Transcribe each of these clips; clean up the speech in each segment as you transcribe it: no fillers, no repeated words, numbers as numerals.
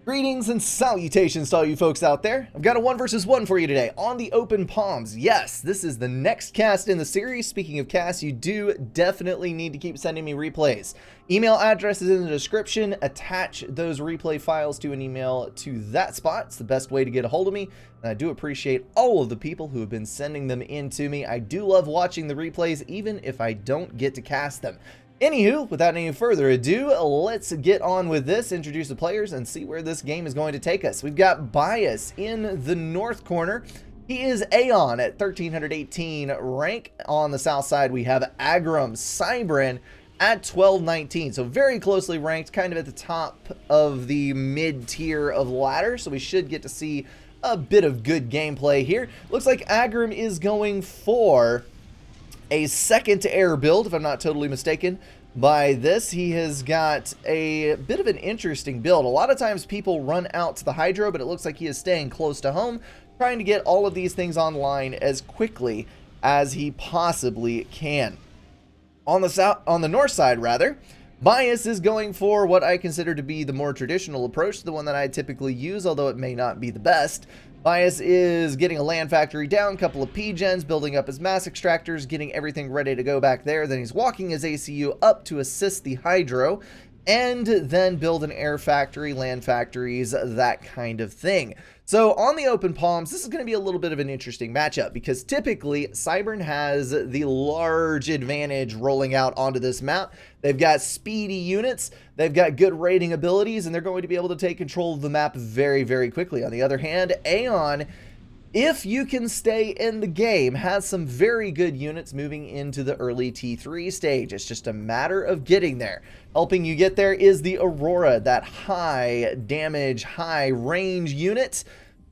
Greetings and salutations to all you folks out there. I've got a 1 versus 1 for you today on the Open Palms. Yes, this is the next cast in the series. Speaking of casts, you do definitely need to keep sending me replays. Email address is in the description. Attach those replay files to an email to that spot. It's the best way to get a hold of me. And I do appreciate all of the people who have been sending them in to me. I do love watching the replays, even if I don't get to cast them. Anywho, without any further ado, let's get on with this, introduce the players, and see where this game is going to take us. We've got Bias in the north corner. He is Aeon at 1318 rank. On the south side, we have Agram Cybran at 1219. So very closely ranked, kind of at the top of the mid-tier of ladder. So we should get to see a bit of good gameplay here. Looks like Agram is going for a second air build, if I'm not totally mistaken by this. He has got a bit of an interesting build. A lot of times people run out to the hydro, but it looks like he is staying close to home, trying to get all of these things online as quickly as he possibly can. On the north side, rather, Bias is going for what I consider to be the more traditional approach, the one that I typically use, although it may not be the best. Bias is getting a land factory down, couple of P-gens, building up his mass extractors, getting everything ready to go back there. Then he's walking his ACU up to assist the hydro, and then build an air factory, land factories, that kind of thing. So on the Open Palms, this is going to be a little bit of an interesting matchup because typically Cybran has the large advantage rolling out onto this map. They've got speedy units, they've got good raiding abilities, and they're going to be able to take control of the map very, very quickly. On the other hand, Aeon, if you can stay in the game, has some very good units moving into the early T3 stage. It's just a matter of getting there. Helping you get there is the Aurora, that high damage, high range unit.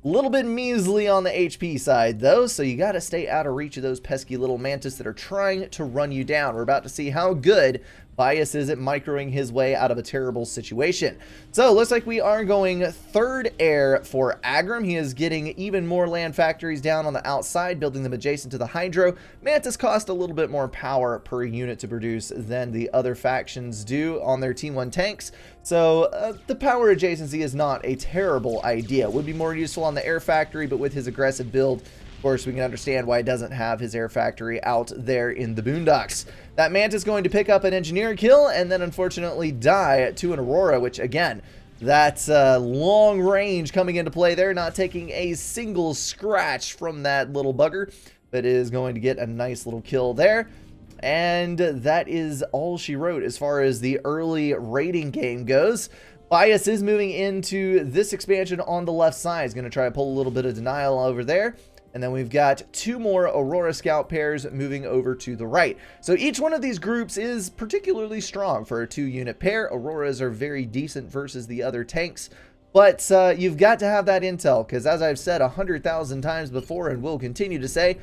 A little bit measly on the HP side though, so you got to stay out of reach of those pesky little mantis that are trying to run you down. We're about to see how good Bias is at microing his way out of a terrible situation. So looks like we are going third air for Agram. He is getting even more land factories down on the outside, building them adjacent to the hydro. Mantis cost a little bit more power per unit to produce than the other factions do on their T1 tanks. So the power adjacency is not a terrible idea. Would be more useful on the air factory, but with his aggressive build, of course, we can understand why he doesn't have his air factory out there in the boondocks. That Mantis going to pick up an engineer kill and then unfortunately die to an Aurora, which again, that's long range coming into play there, not taking a single scratch from that little bugger, but is going to get a nice little kill there. And that is all she wrote as far as the early raiding game goes. Bias is moving into this expansion on the left side. He's going to try to pull a little bit of denial over there. And then we've got two more Aurora Scout pairs moving over to the right. So each one of these groups is particularly strong for a 2-unit pair. Auroras are very decent versus the other tanks. But you've got to have that intel, because as I've said 100,000 times before and will continue to say,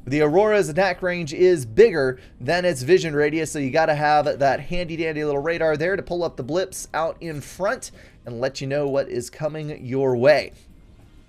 the Aurora's attack range is bigger than its vision radius, so you got to have that handy-dandy little radar there to pull up the blips out in front and let you know what is coming your way.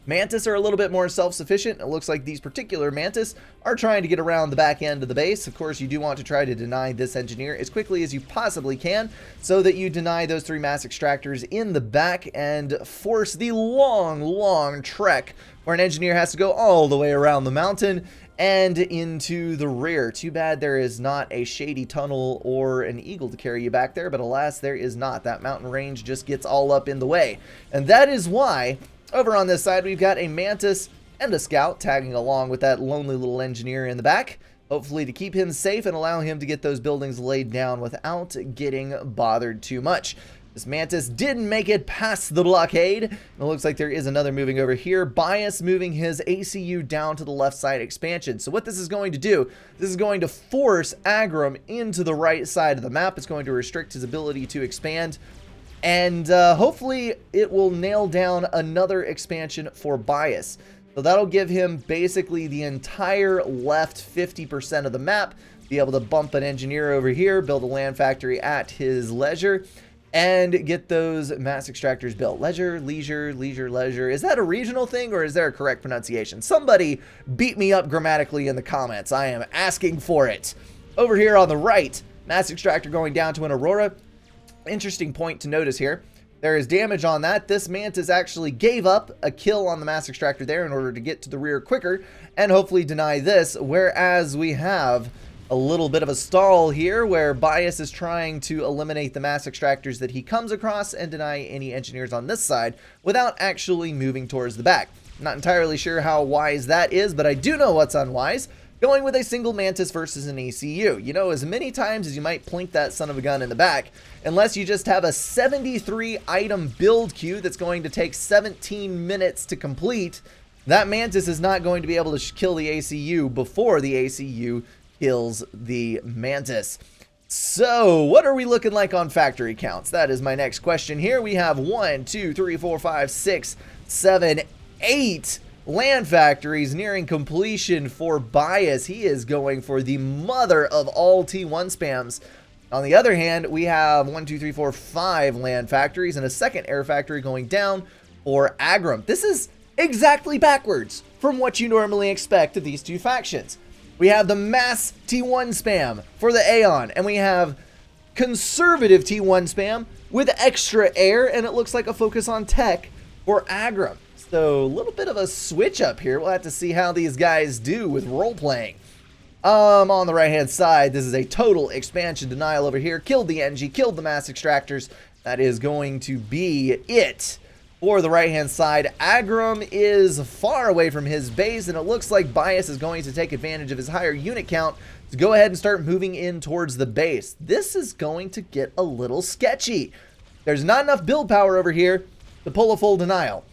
Mantis are a little bit more self-sufficient. It looks like these particular Mantis are trying to get around the back end of the base. Of course, you do want to try to deny this engineer as quickly as you possibly can so that you deny those 3 mass extractors in the back and force the long trek where an engineer has to go all the way around the mountain and into the rear. Too bad there is not a shady tunnel or an eagle to carry you back there, but alas, there is not. That mountain range just gets all up in the way. And that is why over on this side, we've got a Mantis and a Scout tagging along with that lonely little engineer in the back, hopefully to keep him safe and allow him to get those buildings laid down without getting bothered too much. This Mantis didn't make it past the blockade. It looks like there is another moving over here. Bias moving his ACU down to the left side expansion. So what this is going to do, this is going to force Agram into the right side of the map. It's going to restrict his ability to expand. And hopefully it will nail down another expansion for Bias. So that'll give him basically the entire left 50% of the map, be able to bump an engineer over here, build a land factory at his leisure, and get those mass extractors built. Leisure. Is that a regional thing or is there a correct pronunciation? Somebody beat me up grammatically in the comments. I am asking for it. Over here on the right, mass extractor going down to an Aurora. Interesting point to notice here. There is damage on that. This Mantis actually gave up a kill on the Mass Extractor there in order to get to the rear quicker and hopefully deny this, whereas we have a little bit of a stall here where Bias is trying to eliminate the Mass Extractors that he comes across and deny any engineers on this side without actually moving towards the back. Not entirely sure how wise that is, but I do know what's unwise. Going with a single Mantis versus an ACU. You know, as many times as you might plink that son of a gun in the back, unless you just have a 73 item build queue that's going to take 17 minutes to complete, that Mantis is not going to be able to kill the ACU before the ACU kills the Mantis. So, what are we looking like on factory counts? That is my next question here. We have 1, 2, 3, 4, 5, 6, 7, 8 land factories nearing completion for Bias. He is going for the mother of all T1 spams. On the other hand, we have 1, 2, 3, 4, 5 land factories and a second air factory going down for Aggrum. This is exactly backwards from what you normally expect of these two factions. We have the mass T1 spam for the Aeon, and we have conservative T1 spam with extra air, and it looks like a focus on tech for Aggrum. So a little bit of a switch up here. We'll have to see how these guys do with role playing. On the right hand side, this is a total expansion denial over here. Killed the NG, killed the Mass Extractors. That is going to be it for the right hand side. Aggrum is far away from his base, and it looks like Bias is going to take advantage of his higher unit count to go ahead and start moving in towards the base. This is going to get a little sketchy. There's not enough build power over here to pull a full denial.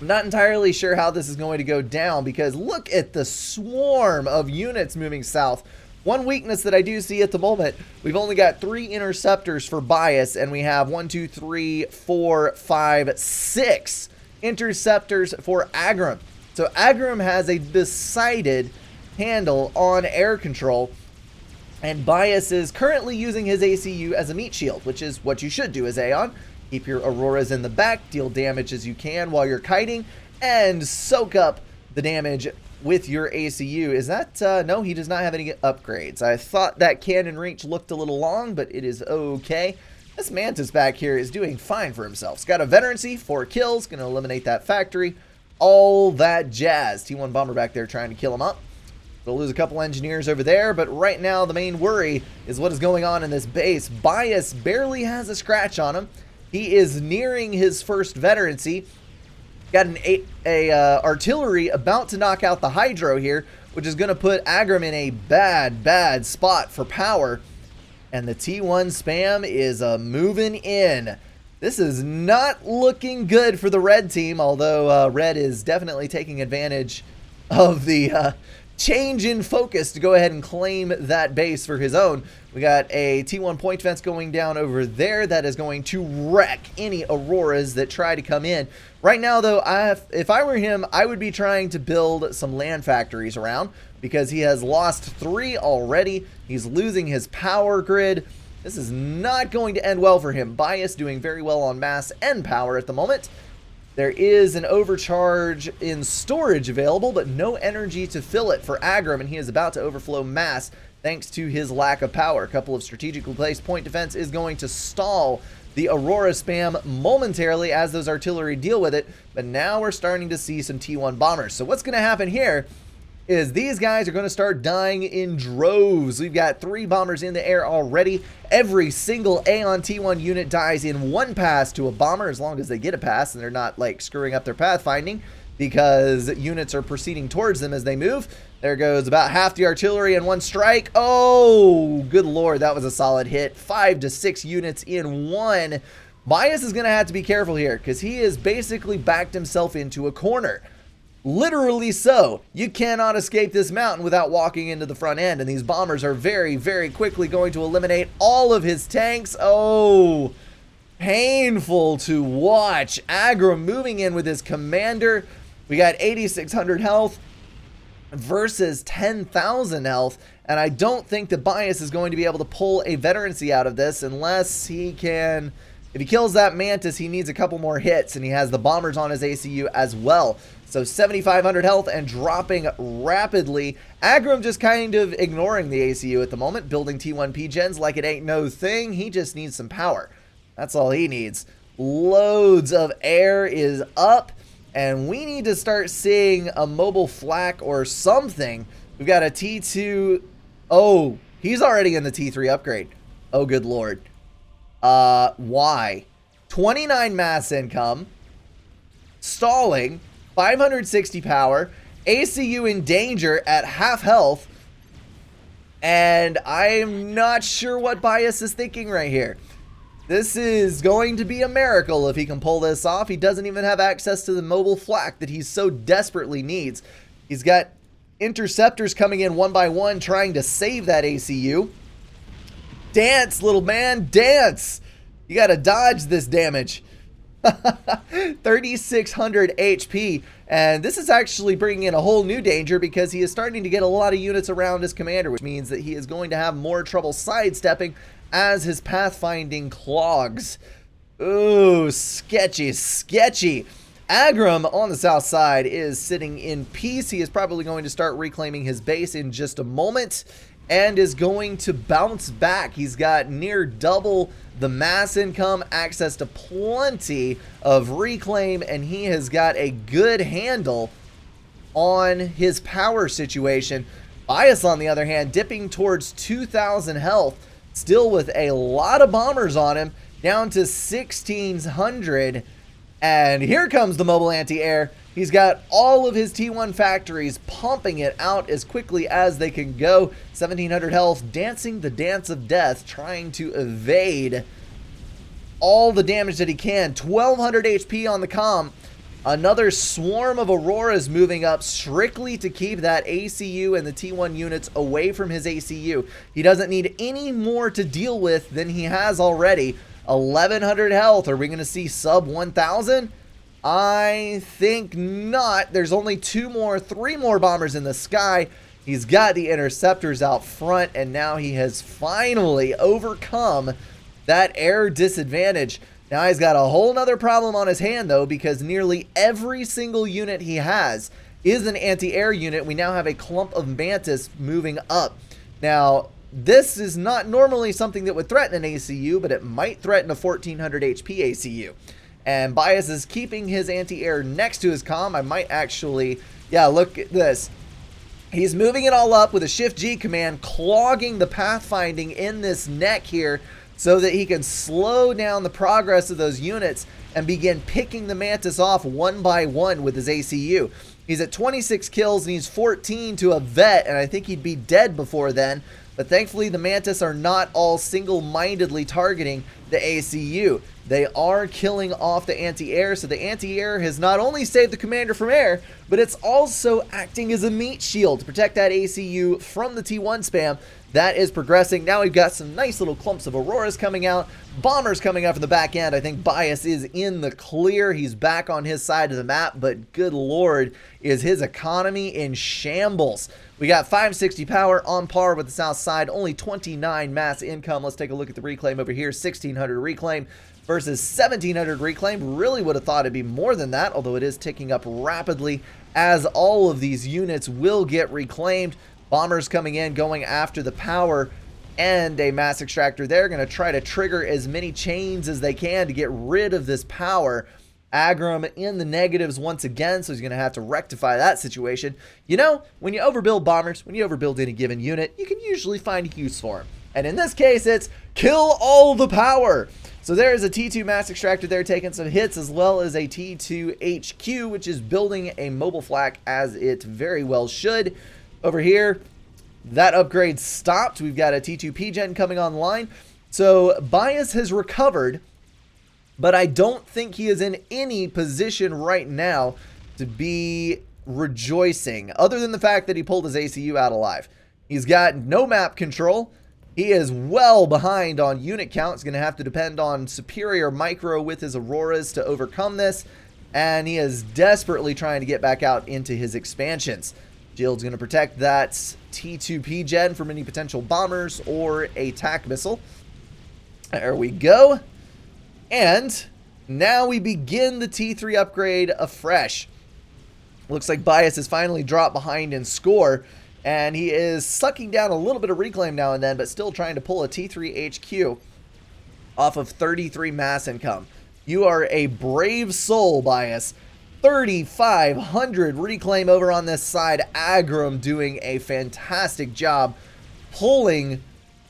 I'm not entirely sure how this is going to go down because look at the swarm of units moving south. One weakness that I do see at the moment, we've only got 3 interceptors for Bias, and we have 1, 2, 3, 4, 5, 6 interceptors for Aggrum. So Aggrum has a decided handle on air control, and Bias is currently using his ACU as a meat shield, which is what you should do as Aeon. Keep your Auroras in the back, deal damage as you can while you're kiting, and soak up the damage with your ACU. Is that, no, he does not have any upgrades. I thought that cannon reach looked a little long, but it is okay. This Mantis back here is doing fine for himself. He's got a veterancy, 4 kills, gonna eliminate that factory, all that jazz. T1 bomber back there trying to kill him up. We'll lose a couple engineers over there, but right now the main worry is what is going on in this base. Bias barely has a scratch on him. He is nearing his first veterancy. Got an artillery about to knock out the Hydro here, which is going to put Aggrum in a bad spot for power. And the T1 spam is moving in. This is not looking good for the red team, although red is definitely taking advantage of the change in focus to go ahead and claim that base for his own. We got a T1 point defense going down over there that is going to wreck any Auroras that try to come in. Right now, though, if I were him, I would be trying to build some land factories around because he has lost 3 already. He's losing his power grid. This is not going to end well for him. Bias doing very well on mass and power at the moment. There is an overcharge in storage available, but no energy to fill it for Aggrum, and he is about to overflow mass thanks to his lack of power. A couple of strategically placed point defense is going to stall the Aurora spam momentarily as those artillery deal with it, but now we're starting to see some T1 bombers. So what's going to happen here is these guys are going to start dying in droves. We've got 3 bombers in the air already. Every single Aeon T1 unit dies in 1 pass to a bomber, as long as they get a pass and they're not like screwing up their pathfinding, because units are proceeding towards them as they move. There goes about half the artillery in 1 strike. Oh, good lord, that was a solid hit. 5 to 6 units in 1. Bias is going to have to be careful here because he has basically backed himself into a corner. Literally so. You cannot escape this mountain without walking into the front end, and these bombers are very quickly going to eliminate all of his tanks. Oh, painful to watch. Aggrum moving in with his commander. We got 8,600 health versus 10,000 health, and I don't think that Bias is going to be able to pull a veterancy out of this unless he can. If he kills that Mantis, he needs a couple more hits, and he has the bombers on his ACU as well. So 7,500 health and dropping rapidly. Aggrum just kind of ignoring the ACU at the moment, building T1 P-Gens like it ain't no thing. He just needs some power. That's all he needs. Loads of air is up, and we need to start seeing a mobile flak or something. We've got a T2. Oh, he's already in the T3 upgrade. Oh, good lord. Why? 29 mass income, stalling, 560 power, ACU in danger at half health, and I'm not sure what Bias is thinking right here. This is going to be a miracle if he can pull this off. He doesn't even have access to the mobile flak that he so desperately needs. He's got interceptors coming in one by one trying to save that ACU. Dance, little man, dance! You gotta dodge this damage. 3,600 HP, and this is actually bringing in a whole new danger because he is starting to get a lot of units around his commander, which means that he is going to have more trouble sidestepping as his pathfinding clogs. Ooh, sketchy, sketchy. Agram on the south side is sitting in peace. He is probably going to start reclaiming his base in just a moment and is going to bounce back. He's got near double the mass income, access to plenty of reclaim, and he has got a good handle on his power situation. Bias, on the other hand, dipping towards 2,000 health, still with a lot of bombers on him, down to 1,600. And here comes the mobile anti-air. He's got all of his T1 factories pumping it out as quickly as they can go. 1,700 health, dancing the dance of death, trying to evade all the damage that he can. 1,200 HP on the comm. Another swarm of Auroras moving up strictly to keep that ACU and the T1 units away from his ACU. He doesn't need any more to deal with than he has already. 1,100 health. Are we going to see sub 1,000? I think not. There's only three more bombers in the sky. He's got the interceptors out front, and now he has finally overcome that air disadvantage. Now he's got a whole nother problem on his hand, though, because nearly every single unit he has is an anti-air unit. We now have a clump of Mantis moving up. Now, this is not normally something that would threaten an ACU, but it might threaten a 1,400 HP ACU. And Bias is keeping his anti-air next to his comm. I might actually, yeah, look at this. He's moving it all up with a Shift G command, clogging the pathfinding in this neck here so that he can slow down the progress of those units and begin picking the Mantis off one by one with his ACU. He's at 26 kills and he's 14 to a vet, and I think he'd be dead before then. But thankfully, the Mantis are not all single-mindedly targeting the ACU. They are killing off the anti-air, so the anti-air has not only saved the commander from air, but it's also acting as a meat shield to protect that ACU from the T1 spam. That is progressing. Now we've got some nice little clumps of Auroras coming out, bombers coming out from the back end. I think Bias is in the clear. He's back on his side of the map, but good lord, is his economy in shambles. We got 560 power on par with the south side, only 29 mass income. Let's take a look at the reclaim over here. 1,600 reclaim versus 1,700 reclaim. Really would have thought it'd be more than that, although it is ticking up rapidly as all of these units will get reclaimed. Bombers coming in, going after the power, and a mass extractor. They're going to try to trigger as many chains as they can to get rid of this power. Agram in the negatives once again, so he's going to have to rectify that situation. You know, when you overbuild bombers, when you overbuild any given unit, you can usually find a use for them. And in this case, it's kill all the power. So there's a T2 mass extractor there taking some hits, as well as a T2 HQ, which is building a mobile flak as it very well should. Over here, that upgrade stopped. We've got a T2 PGen coming online. So Bias has recovered, but I don't think he is in any position right now to be rejoicing, other than the fact that he pulled his ACU out alive. He's got no map control. He is well behind on unit count. He's going to have to depend on superior micro with his Auroras to overcome this, and he is desperately trying to get back out into his expansions. Shield's going to protect that T2 PGen from any potential bombers or a TAC missile. There we go. And now we begin the T3 upgrade afresh. Looks like Bias has finally dropped behind in score, and he is sucking down a little bit of reclaim now and then, but still trying to pull a T3 HQ off of 33 mass income. You are a brave soul, Bias. 3,500 reclaim over on this side. Aggrum doing a fantastic job pulling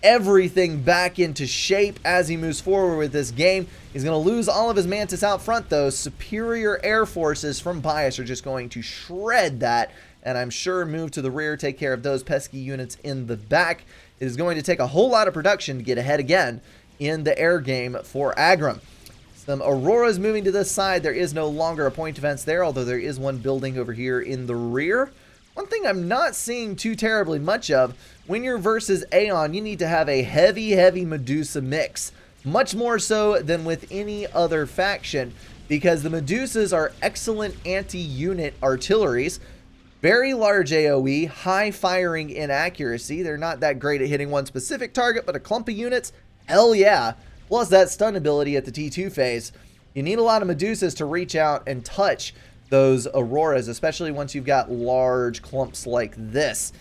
everything back into shape as he moves forward with this game. He's going to lose all of his Mantis out front, though. Superior air forces from Bias are just going to shred that, and I'm sure move to the rear, take care of those pesky units in the back. It is going to take a whole lot of production to get ahead again in the air game for Aggrum. Some Auroras moving to this side. There is no longer a point defense there, although there is one building over here in the rear. One thing I'm not seeing too terribly much of, when you're versus Aeon, you need to have a heavy Medusa mix. Much more so than with any other faction, because the Medusas are excellent anti-unit artilleries. Very large AoE, high firing inaccuracy. They're not that great at hitting one specific target, but a clump of units, hell yeah. Plus that stun ability at the T2 phase. You need a lot of Medusas to reach out and touch those Auroras, especially once you've got large clumps like this.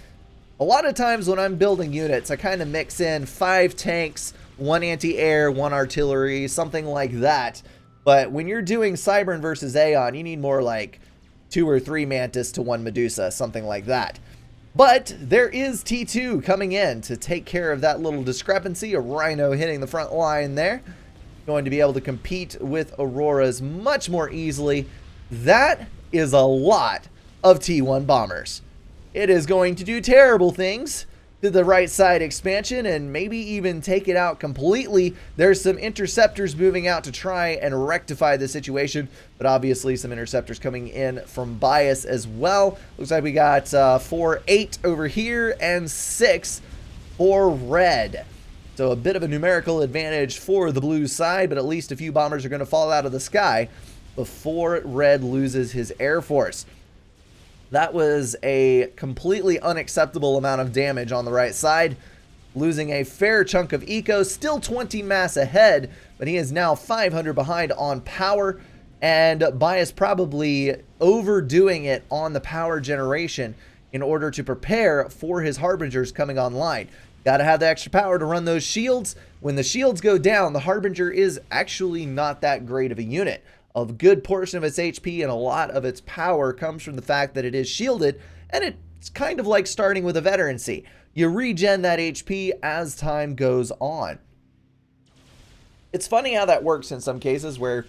A lot of times when I'm building units, I kind of mix in 5 tanks, 1 anti-air, 1 artillery, something like that. But when you're doing Cybern versus Aeon, you need more like 2 or 3 Mantis to 1 Medusa, something like that. But there is T2 coming in to take care of that little discrepancy. A Rhino hitting the front line there. Going to be able to compete with Auroras much more easily. That is a lot of T1 bombers. It is going to do terrible things to the right side expansion and maybe even take it out completely. There's some interceptors moving out to try and rectify the situation, but obviously some interceptors coming in from Bias as well. Looks like we got 4-8 over here and 6 for red. So a bit of a numerical advantage for the blue side, but at least a few bombers are going to fall out of the sky before red loses his air force. That was a completely unacceptable amount of damage on the right side, losing a fair chunk of eco, still 20 mass ahead, but he is now 500 behind on power, and Bias probably overdoing it on the power generation in order to prepare for his Harbingers coming online. Got to have the extra power to run those shields. When the shields go down, the Harbinger is actually not that great of a unit. A good portion of its HP and a lot of its power comes from the fact that it is shielded, and it's kind of like starting with a veterancy. You regen that HP as time goes on. It's funny how that works in some cases where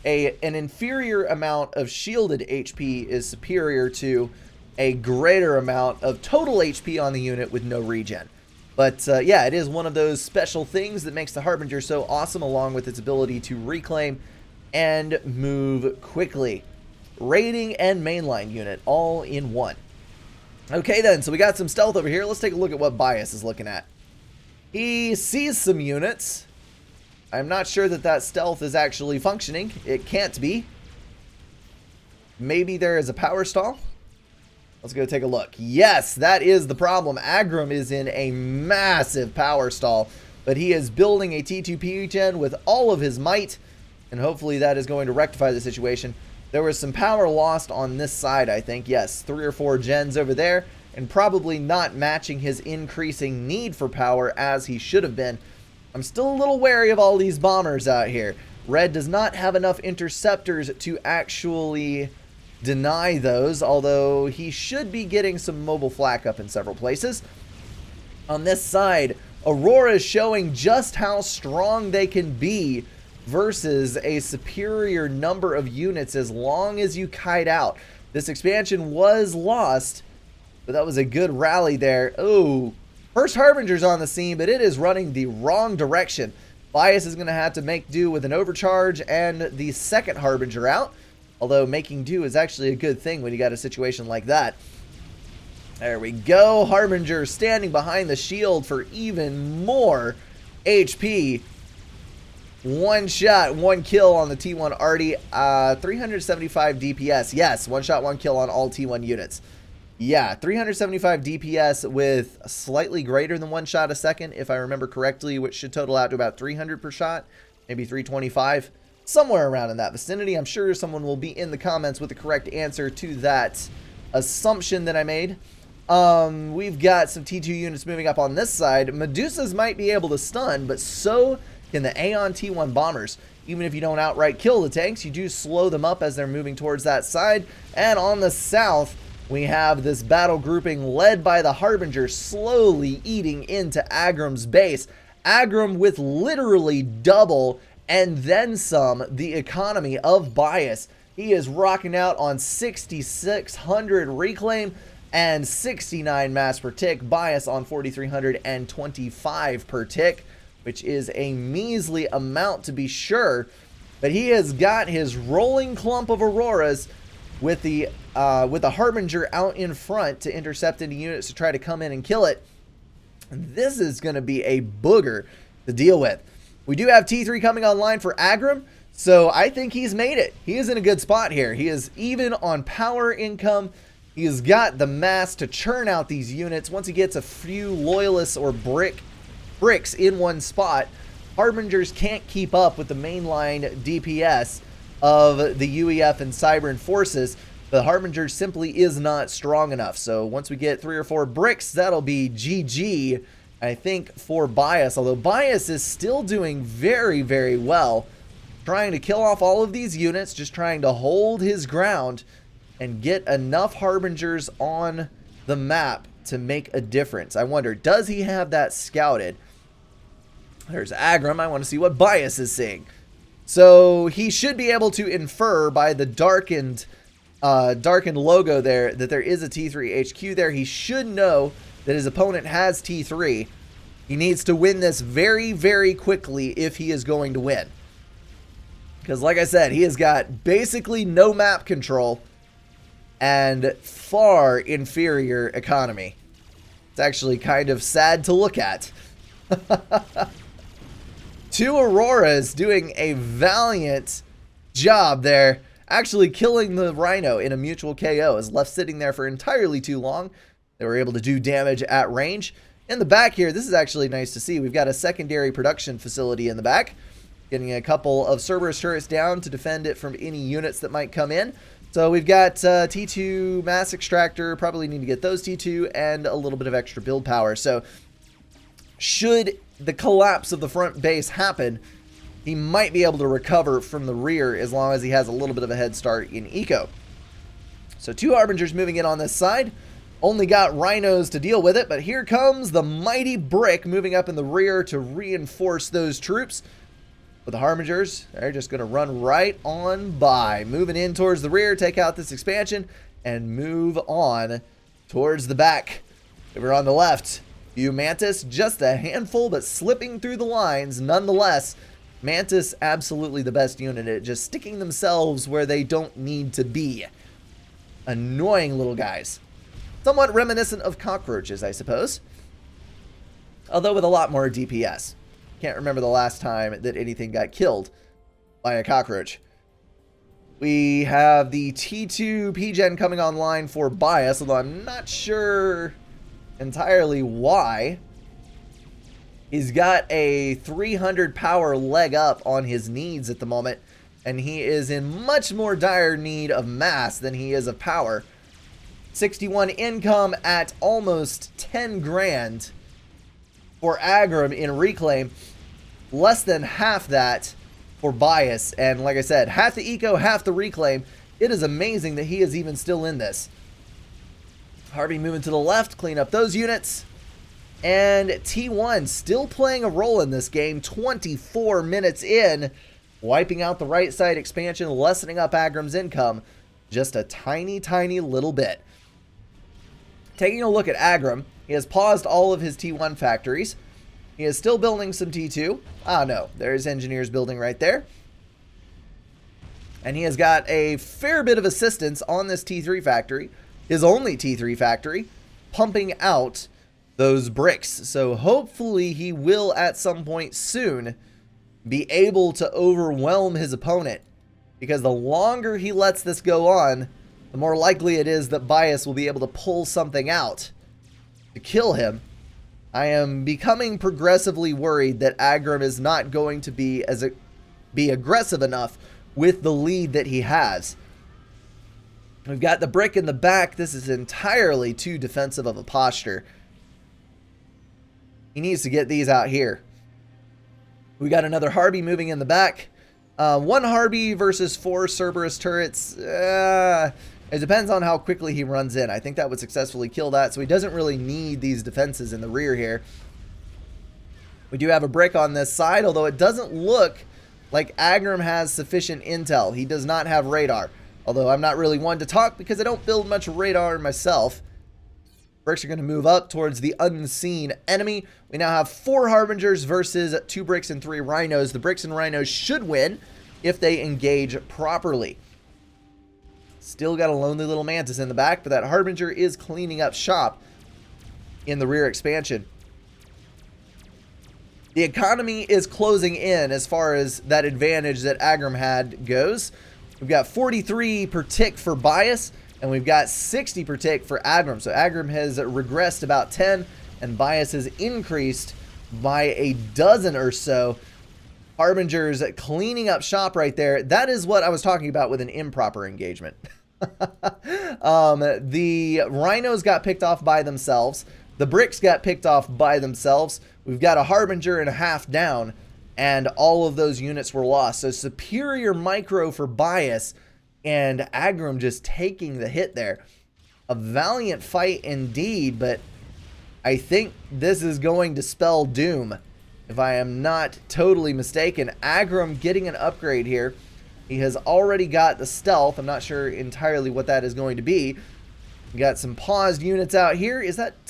an inferior amount of shielded HP is superior to a greater amount of total HP on the unit with no regen. But yeah, it is one of those special things that makes the Harbinger so awesome, along with its ability to reclaim and move quickly. Raiding and mainline unit all in one. Okay then, so we got some stealth over here. Let's take a look at what Bias is looking at. He sees some units. I'm not sure that that stealth is actually functioning. It can't be. Maybe there is a power stall. Let's go take a look. Yes, that is the problem. Aggrum is in a massive power stall, but he is building a T2 gen with all of his might, and hopefully that is going to rectify the situation. There was some power lost on this side, I think. Yes, 3 or 4 gens over there, and probably not matching his increasing need for power as he should have been. I'm still a little wary of all these bombers out here. Red does not have enough interceptors to actually deny those, although he should be getting some mobile flak up in several places. On this side, Aurora is showing just how strong they can be versus a superior number of units as long as you kite out. This expansion was lost, but that was a good rally there. Oh, first Harbinger's on the scene, but it is running the wrong direction. Bias is going to have to make do with an overcharge and the second Harbinger out, although making do is actually a good thing when you got a situation like that. There we go. Harbinger standing behind the shield for even more HP. 1 shot, 1 kill on the T1 Artie. 375 DPS. Yes, 1 shot, 1 kill on all T1 units. Yeah, 375 DPS with slightly greater than 1 shot a second, if I remember correctly, which should total out to about 300 per shot, maybe 325. Somewhere around in that vicinity. I'm sure someone will be in the comments with the correct answer to that assumption that I made. We've got some T2 units moving up on this side. Medusas might be able to stun, but so can the Aeon T1 bombers. Even if you don't outright kill the tanks, you do slow them up as they're moving towards that side. And on the south, we have this battle grouping led by the Harbinger slowly eating into Agram's base. Agram with literally double and then some the economy of Bias. He is rocking out on 6,600 reclaim and 69 mass per tick. Bias on 4,325 per tick, which is a measly amount to be sure. But he has got his rolling clump of Auroras with the Harbinger out in front to intercept any units to try to come in and kill it. This is going to be a booger to deal with. We do have T3 coming online for Agram, so I think he's made it. He is in a good spot here. He is even on power income. He has got the mass to churn out these units. Once he gets a few loyalists or bricks in one spot, Harbingers can't keep up with the mainline DPS of the UEF and Cybern forces. The Harbinger simply is not strong enough. So once we get 3 or 4 bricks, that'll be GG, I think, for Bias. Although Bias is still doing very, very well, trying to kill off all of these units, just trying to hold his ground and get enough Harbingers on the map to make a difference. I wonder, does he have that scouted? There's Agram. I want to see what Bias is seeing. So he should be able to infer by the darkened logo there that there is a T3 HQ there. He should know that his opponent has T3. He needs to win this very, very quickly if he is going to win. Because like I said, he has got basically no map control and far inferior economy. It's actually kind of sad to look at. 2 Auroras doing a valiant job there, actually killing the Rhino in a mutual KO. Is left sitting there for entirely too long. They were able to do damage at range. In the back here, this is actually nice to see. We've got a secondary production facility in the back, getting a couple of Cerberus turrets down to defend it from any units that might come in. So we've got T2 mass extractor, probably need to get those T2, and a little bit of extra build power. So should the collapse of the front base happen, he might be able to recover from the rear as long as he has a little bit of a head start in eco. So 2 Harbingers moving in on this side. Only got Rhinos to deal with it, but here comes the mighty Brick moving up in the rear to reinforce those troops. But the Harbingers, they're just going to run right on by, moving in towards the rear, take out this expansion, and move on towards the back. Over on the left, few Mantis, just a handful, but slipping through the lines nonetheless. Mantis, absolutely the best unit at just sticking themselves where they don't need to be. Annoying little guys. Somewhat reminiscent of cockroaches, I suppose. Although with a lot more DPS. Can't remember the last time that anything got killed by a cockroach. We have the T2 PGen coming online for Bias, although I'm not sure entirely why. He's got a 300 power leg up on his needs at the moment, and he is in much more dire need of mass than he is of power. 61 income at almost 10 grand for Agram in reclaim, less than half that for Bias, and like I said, half the eco, half the reclaim. It is amazing that he is even still in this. Harvey moving to the left, clean up those units. And T1 still playing a role in this game, 24 minutes in, wiping out the right side expansion, lessening up Agram's income just a tiny, tiny little bit. Taking a look at Agram, he has paused all of his T1 factories. He is still building some T2. Ah, no, there's engineers building right there. And he has got a fair bit of assistance on this T3 factory, his only T3 factory, pumping out those bricks. So hopefully he will at some point soon be able to overwhelm his opponent, because the longer he lets this go on, the more likely it is that Bias will be able to pull something out to kill him. I am becoming progressively worried that Agram is not going to be aggressive enough with the lead that he has. We've got the brick in the back. This is entirely too defensive of a posture. He needs to get these out here. We got another Harby moving in the back. One Harby versus 4 Cerberus turrets. It depends on how quickly he runs in. I think that would successfully kill that, so he doesn't really need these defenses in the rear here. We do have a brick on this side, although it doesn't look like Aggrum has sufficient intel. He does not have radar, although I'm not really one to talk because I don't build much radar myself. Bricks are going to move up towards the unseen enemy. We now have 4 Harbingers versus 2 bricks and 3 Rhinos. The bricks and Rhinos should win if they engage properly. Still got a lonely little Mantis in the back, but that Harbinger is cleaning up shop in the rear expansion. The economy is closing in as far as that advantage that Aggrum had goes. We've got 43 per tick for Bias, and we've got 60 per tick for Aggrum. So Aggrum has regressed about 10, and Bias has increased by a dozen or so. Harbingers cleaning up shop right there. That is what I was talking about with an improper engagement. The Rhinos got picked off by themselves. The bricks got picked off by themselves. We've got a Harbinger and a half down, and all of those units were lost. So superior micro for Bias, and Aggrum just taking the hit there. A valiant fight indeed, but I think this is going to spell doom, if I am not totally mistaken. Aggrum getting an upgrade here. He has already got the stealth. I'm not sure entirely what that is going to be. We got some paused units out here. Is that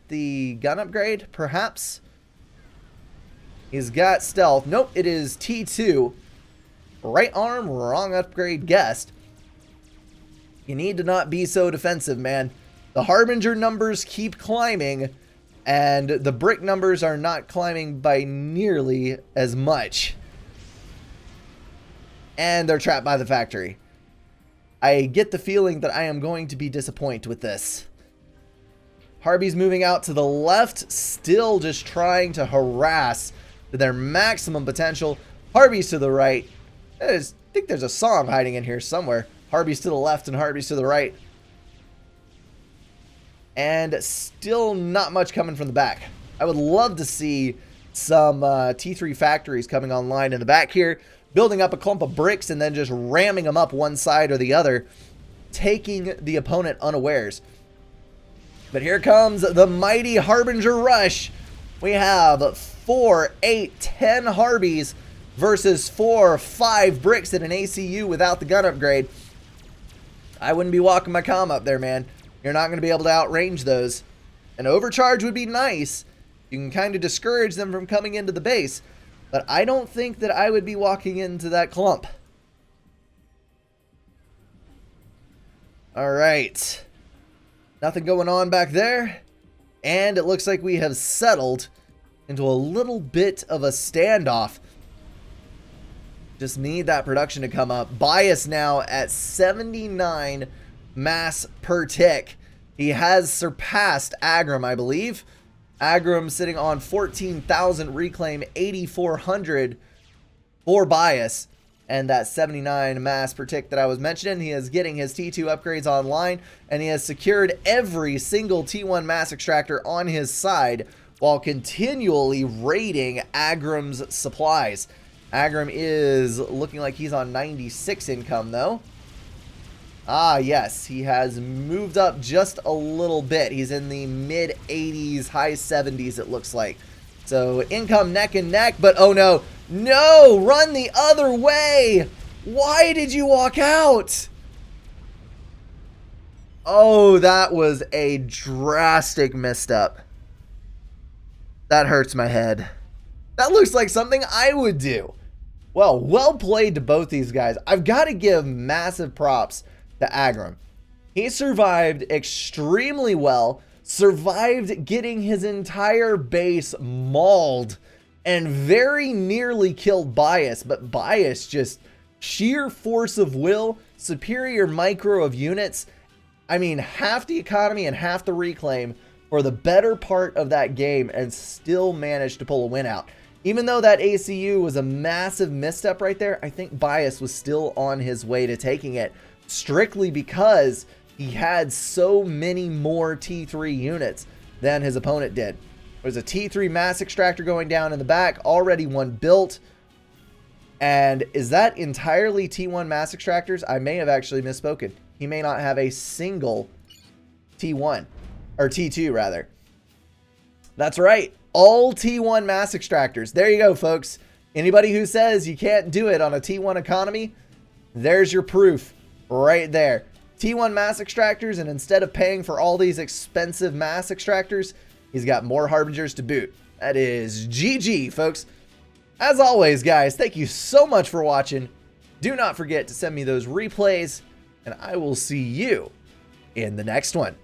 the gun upgrade, perhaps? He's got stealth. Nope, it is T2. Right arm, wrong upgrade guessed. You need to not be so defensive, man. The Harbinger numbers keep climbing, and the brick numbers are not climbing by nearly as much. And they're trapped by the factory. I get the feeling that I am going to be disappointed with this. Harby's moving out to the left, still just trying to harass to their maximum potential. Harby's to the right. I think there's a song hiding in here somewhere. Harby's to the left and Harby's to the right. And still not much coming from the back. I would love to see some T3 factories coming online in the back here, building up a clump of bricks and then just ramming them up one side or the other, taking the opponent unawares. But here comes the mighty Harbinger rush. We have 4, 8, 10 Harbies versus 4, 5 bricks at an ACU without the gun upgrade. I wouldn't be walking my comm up there, man. You're not going to be able to outrange those. An overcharge would be nice. You can kind of discourage them from coming into the base. But I don't think that I would be walking into that clump. All right. Nothing going on back there. And it looks like we have settled into a little bit of a standoff. Just need that production to come up. Bias now at 79 mass per tick. He has surpassed Aggrum, I believe. Aggrum sitting on 14,000 reclaim, 8,400 for Bias, and that 79 mass per tick that I was mentioning. He is getting his T2 upgrades online, and he has secured every single T1 mass extractor on his side while continually raiding Aggrum's supplies. Aggrum is looking like he's on 96 income though. Ah, yes, he has moved up just a little bit. He's in the mid 80s, high 70s, it looks like. So income neck and neck, but oh no, no, run the other way. Why did you walk out? Oh, that was a drastic misstep. That hurts my head. That looks like something I would do. Well played to both these guys. I've got to give massive props to Aggrum. He survived extremely well, survived getting his entire base mauled, and very nearly killed Bias, but Bias just sheer force of will, superior micro of units. I mean, half the economy and half the reclaim for the better part of that game and still managed to pull a win out. Even though that ACU was a massive misstep right there, I think Bias was still on his way to taking it, strictly because he had so many more T3 units than his opponent did. There's a T3 mass extractor going down in the back, already one built. And is that entirely T1 mass extractors? I may have actually misspoken. He may not have a single T1, or T2 rather. That's right, all T1 mass extractors. There you go, folks. Anybody who says you can't do it on a T1 economy, there's your proof right there. T1 mass extractors, and instead of paying for all these expensive mass extractors, he's got more Harbingers to boot. That is GG, folks. As always, guys, thank you so much for watching. Do not forget to send me those replays, and I will see you in the next one.